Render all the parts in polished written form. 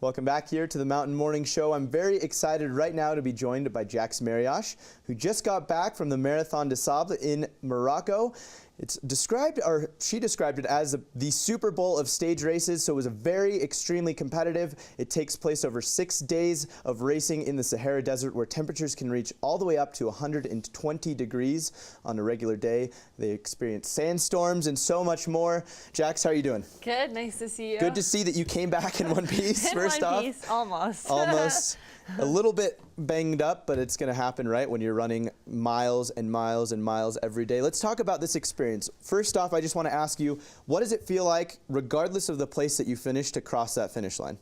Welcome back here to the Mountain Morning Show. I'm very excited right now to be joined by Jax Mariash, who just got back from the Marathon Des Sables in Morocco. She described it as the Super Bowl of stage races, so it was a very extremely competitive. It takes place over 6 days of racing in the Sahara Desert, where temperatures can reach all the way up to 120 degrees on a regular day. They experience sandstorms and so much more. Jax, how are you doing? Good, nice to see you. Good to see that you came back in one piece. First off, almost. Almost. A little bit banged up, but it's going to happen, right, when you're running miles and miles and miles every day. Let's talk about this experience. First off, I just want to ask you, what does it feel like, regardless of the place that you finish, to cross that finish line?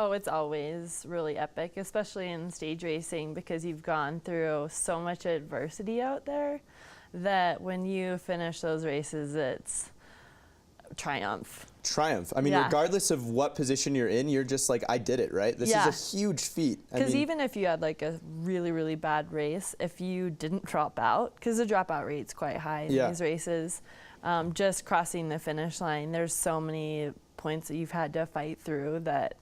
Oh, it's always really epic, especially in stage racing, because you've gone through so much adversity out there that when you finish those races, it's triumph. Triumph. I mean, regardless of what position you're in, you're just like, I did it, right? This is a huge feat. Because even if you had like a really, really bad race, if you didn't drop out, because the dropout rate's quite high in these races, just crossing the finish line, there's so many points that you've had to fight through that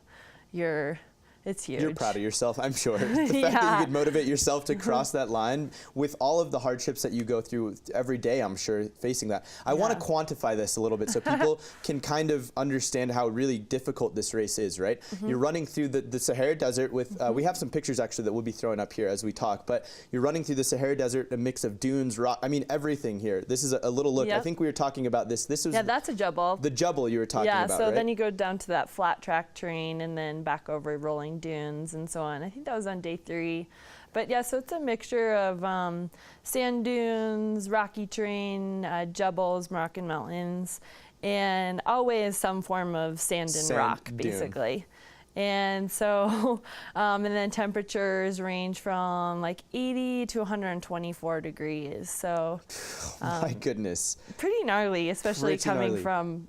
it's huge. You're proud of yourself, I'm sure. The fact that you could motivate yourself to cross that line with all of the hardships that you go through every day, I'm sure, facing that. I want to quantify this a little bit so people can kind of understand how really difficult this race is, right? You're running through the Sahara Desert with, we have some pictures actually that we'll be throwing up here as we talk, but you're running through the Sahara Desert, a mix of dunes, rock, I mean, everything here. This is a little look. I think we were talking about this. This was that's a jubble. The jubble you were talking about, so right? then you go down to that flat track terrain and then back over rolling dunes and so on. I think that was on day 3. But yeah, so it's a mixture of sand dunes, rocky terrain, jubbles, Moroccan mountains, and always some form of sand and rock, basically. And so, and then temperatures range from like 80 to 124 degrees. So, my goodness. Pretty gnarly, especially coming from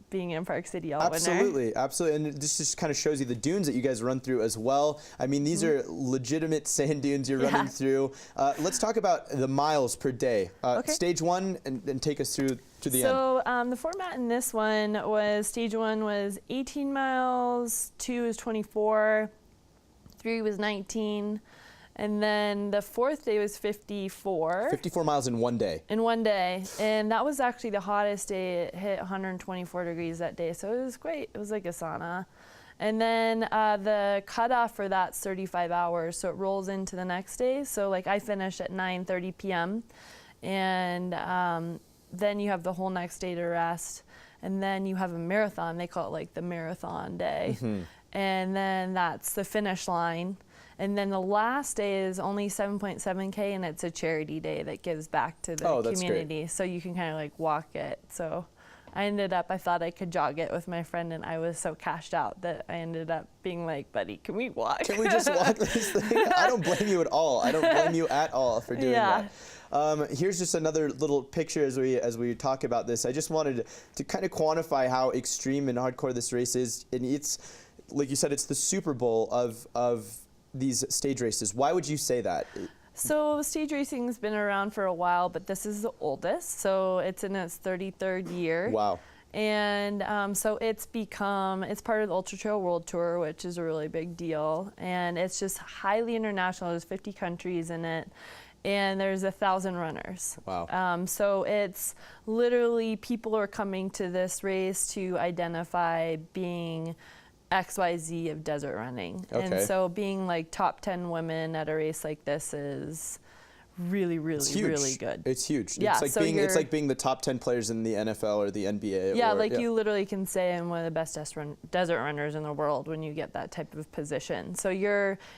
being in Park City all winter. Absolutely. And this just kind of shows you the dunes that you guys run through as well. I mean, these are legitimate sand dunes you're running through. Let's talk about the miles per day. Stage 1, and take us through to the end. So the format in this one was, stage 1 was 18 miles, 2 was 24, 3 was 19, and then the 4th day was 54. 54 miles in one day. In one day. And that was actually the hottest day. It hit 124 degrees that day. So it was great. It was like a sauna. And then the cutoff for that's 35 hours. So it rolls into the next day. So like I finished at 9:30 p.m. And then you have the whole next day to rest. And then you have a marathon. They call it like the marathon day. And then that's the finish line. And then the last day is only 7.7K, and it's a charity day that gives back to the community. So you can kind of like walk it. So I thought I could jog it with my friend, and I was so cashed out that I ended up being like, buddy, can we walk? Can we just walk this thing? I don't blame you at all. I don't blame you at all for doing that. Here's just another little picture as we talk about this. I just wanted to kind of quantify how extreme and hardcore this race is. And it's, like you said, it's the Super Bowl of these stage races. Why would you say that? So stage racing's been around for a while, but this is the oldest. So it's in its 33rd year. Wow. And so it's part of the Ultra Trail World Tour, which is a really big deal. And it's just highly international. There's 50 countries in it. And there's 1,000 runners. Wow. So it's literally people are coming to this race to identify being XYZ of desert running. And so being like top 10 women at a race like this is really, really, really good. It's huge. Yeah, it's like being the top 10 players in the NFL or the NBA. Yeah, you literally can say I'm one of the best desert runners in the world when you get that type of position. So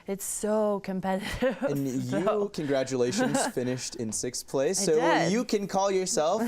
it's so competitive. And you, congratulations, finished in 6th place. So you can call yourself,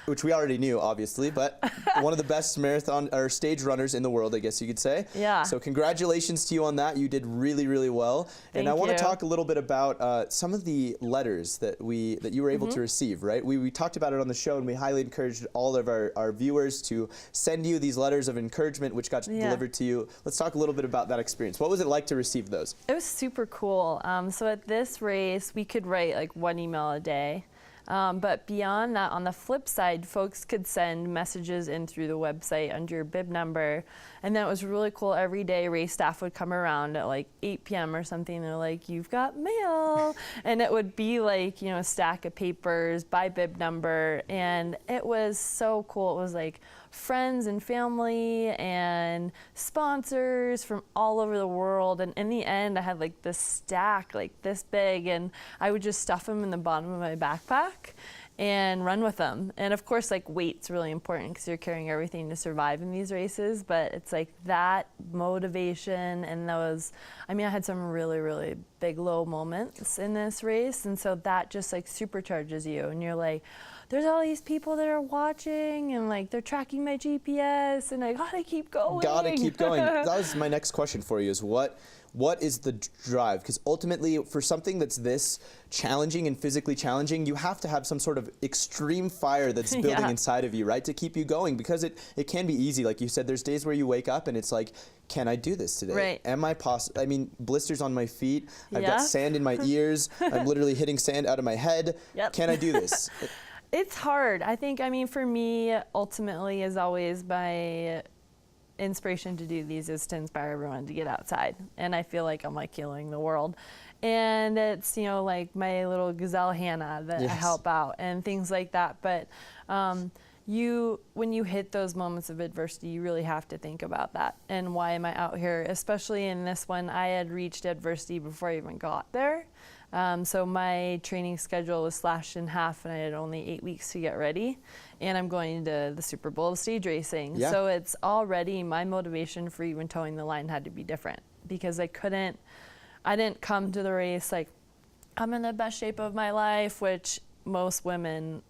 which we already knew, obviously, but one of the best marathon or stage runners in the world, I guess you could say. Yeah. So congratulations to you on that. You did really, really well. And I want to talk a little bit about some of the letters that you were able to receive, right? We talked about it on the show, and we highly encouraged all of our viewers to send you these letters of encouragement, which got delivered to you. Let's talk a little bit about that experience. What was it like to receive those? It was super cool. So at this race, we could write like 1 email a day. But beyond that, on the flip side, folks could send messages in through the website under your bib number. And then it was really cool. Every day, race staff would come around at like 8 p.m. or something. They're like, "You've got mail." And it would be like, a stack of papers by bib number. And it was so cool. It was like friends and family and sponsors from all over the world. And in the end, I had like this stack like this big, and I would just stuff them in the bottom of my backpack and run with them. And of course, like, weight's really important because you're carrying everything to survive in these races, but it's like that motivation and those, I had some really, really big low moments in this race, and so that just like supercharges you, and you're like, there's all these people that are watching, and like they're tracking my GPS, and I gotta keep going. Gotta keep going. That was my next question for you, is what is the drive? Because ultimately, for something that's this challenging and physically challenging, you have to have some sort of extreme fire that's building inside of you, right, to keep you going, because it can be easy. Like you said, there's days where you wake up and it's like, can I do this today? Right. Am I possible? Blisters on my feet. I've got sand in my ears. I'm literally hitting sand out of my head. Yep. Can I do this? It's hard. I think, for me, ultimately, is always my inspiration to do these is to inspire everyone to get outside. And I feel like I'm like healing the world. And it's, like my little gazelle Hannah that I help out and things like that. But when you hit those moments of adversity, you really have to think about that. And why am I out here? Especially in this one, I had reached adversity before I even got there. So my training schedule was slashed in half, and I had only 8 weeks to get ready. And I'm going to the Super Bowl of stage racing. Yeah. So it's already, my motivation for even towing the line had to be different, because I didn't come to the race like, I'm in the best shape of my life, which most women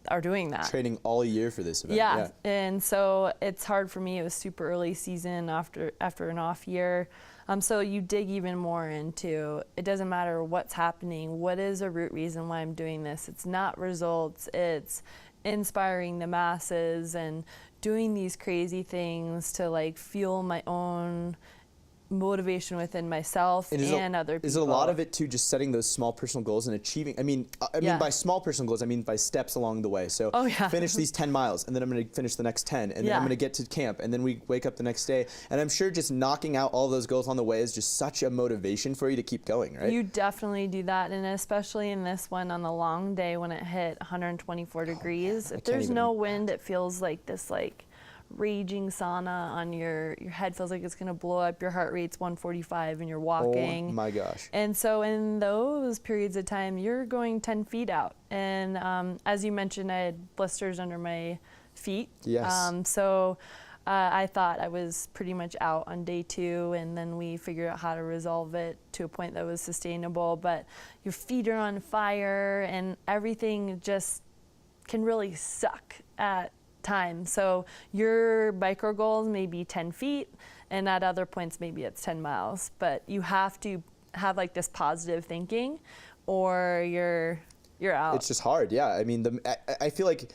are doing that. Training all year for this event. Yeah. And so it's hard for me. It was super early season after an off year. So you dig even more into, it doesn't matter what's happening, what is a root reason why I'm doing this. It's not results, it's inspiring the masses and doing these crazy things to like fuel my own motivation within myself and other people. Is it a lot of it too, just setting those small personal goals and achieving? By small personal goals, I mean by steps along the way. So finish these 10 miles, and then I'm going to finish the next 10, and then I'm going to get to camp, and then we wake up the next day. And I'm sure just knocking out all those goals on the way is just such a motivation for you to keep going, right? You definitely do that, and especially in this one on the long day when it hit 124 degrees. If there's no wind, it feels like this like raging sauna on your head. Feels like it's gonna blow up. Your heart rate's 145 and you're walking. Oh my gosh. And so in those periods of time, you're going 10 feet out. And as you mentioned, I had blisters under my feet. Yes. So I thought I was pretty much out on day 2, and then we figured out how to resolve it to a point that was sustainable. But your feet are on fire, and everything just can really suck at time. So your micro goals may be 10 feet, and at other points maybe it's 10 miles, but you have to have like this positive thinking or you're out. It's just hard. Yeah. I feel like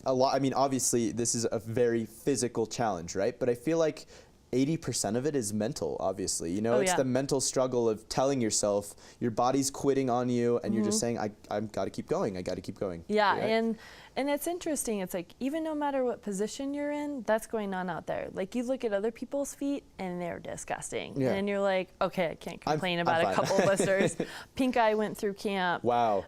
a lot, obviously this is a very physical challenge, right? But I feel like 80% of it is mental, obviously. It's the mental struggle of telling yourself your body's quitting on you, and you're just saying, I've got to keep going. I got to keep going. Yeah, right? And it's interesting. It's like, even no matter what position you're in, that's going on out there. Like, you look at other people's feet, and they're disgusting. Yeah. And you're like, okay, I can't complain about a couple of blisters. Pink eye went through camp. Wow.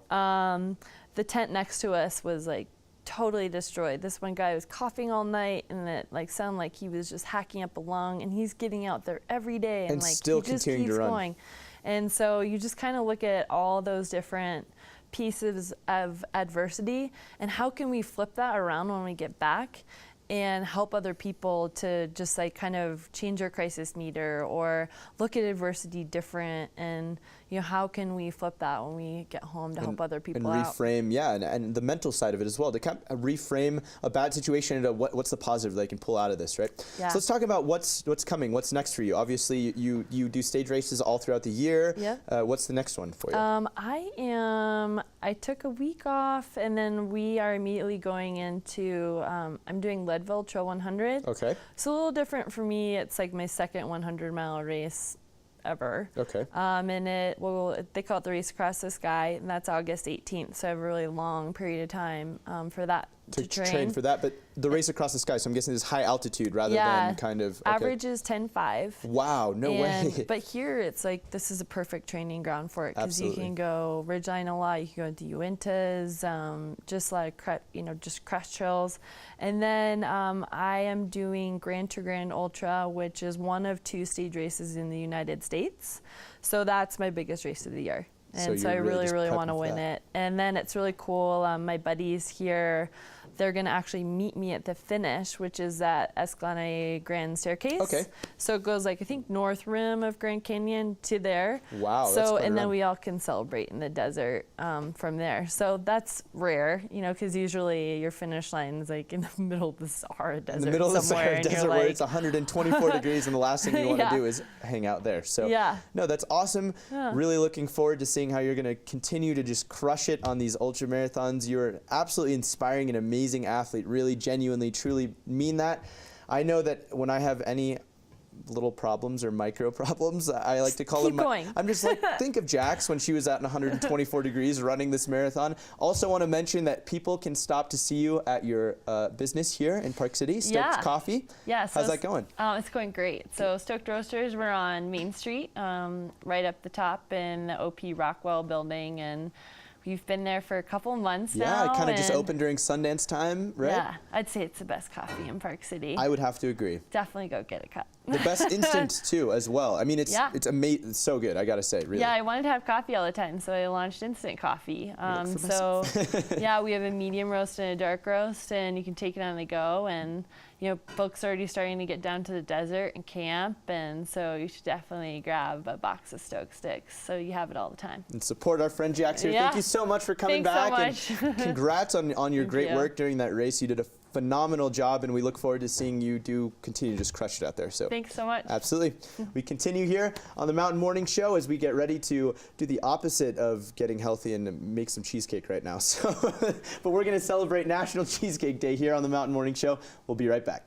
The tent next to us was like totally destroyed. This one guy was coughing all night, and it like sounded like he was just hacking up a lung, and he's getting out there every day and like still he just continuing keeps to run. going. And so you just kind of look at all those different pieces of adversity, and how can we flip that around when we get back and help other people to just like kind of change their crisis meter or look at adversity different, and how can we flip that when we get home to help other people and out? reframe, and the mental side of it as well, to kind of reframe a bad situation into what's the positive they can pull out of this, right? Yeah. So let's talk about what's coming, what's next for you. Obviously, you do stage races all throughout the year. Yeah. What's the next one for you? I took a week off, and then we are immediately going into, I'm doing Leadville Trail 100. Okay. So a little different for me. It's like my second 100-mile race ever. Okay. And they call it the Race Across the Sky, and that's August 18th. So I have a really long period of time for that to train for that. But the Race Across the Sky, so I'm guessing this is high altitude rather than kind of. Okay. Average is 10.5. Wow, no way. But here it's like this is a perfect training ground for it because you can go ridgeline a lot. You can go into Uintas, just like just crest trails, and then I am doing Grand to Grand Ultra, which is one of 2 stage races in the United States. So that's my biggest race of the year. And so I really want to win it. And then it's really cool. My buddies here, they're going to actually meet me at the finish, which is at Escalante Grand Staircase. Okay. So it goes like, I think, north rim of Grand Canyon to there. Wow. So, and then we all can celebrate in the desert from there. So that's rare, because usually your finish line is like in the middle of the Sahara Desert. In the middle of the Sahara Desert where it's 124 degrees and the last thing you want to do is hang out there. So no, that's awesome. Really looking forward to seeing how you're going to continue to just crush it on these ultra marathons. You're absolutely inspiring and amazing athlete, really genuinely, truly mean that. I know that when I have any little problems or micro problems, I like to call them. Keep going. I'm just like, think of Jax when she was at 124 degrees running this marathon. Also want to mention that people can stop to see you at your business here in Park City, Stoked Coffee. Yeah. So how's that going? It's going great. So Stoked Roasters, we're on Main Street, right up the top in the OP Rockwell building, and we've been there for a couple months now. Yeah, it kind of just opened during Sundance time, right? Yeah, I'd say it's the best coffee in Park City. I would have to agree. Definitely go get a cup. The best instant too, as well. I mean, it's amazing. It's so good. I gotta say, really. Yeah, I wanted to have coffee all the time, so I launched instant coffee. So, yeah, we have a medium roast and a dark roast, and you can take it on the go. And folks are already starting to get down to the desert and camp, and so you should definitely grab a box of Stoke sticks so you have it all the time. And support our friend Jax here. Yeah. Thank you so much for coming back. So much. And congrats on your great work during that race. You did a phenomenal job, and we look forward to seeing you continue to just crush it out there. So thanks so much. Absolutely. We continue here on the Mountain Morning Show as we get ready to do the opposite of getting healthy and make some cheesecake right now. So, but we're going to celebrate National Cheesecake Day here on the Mountain Morning Show. We'll be right back.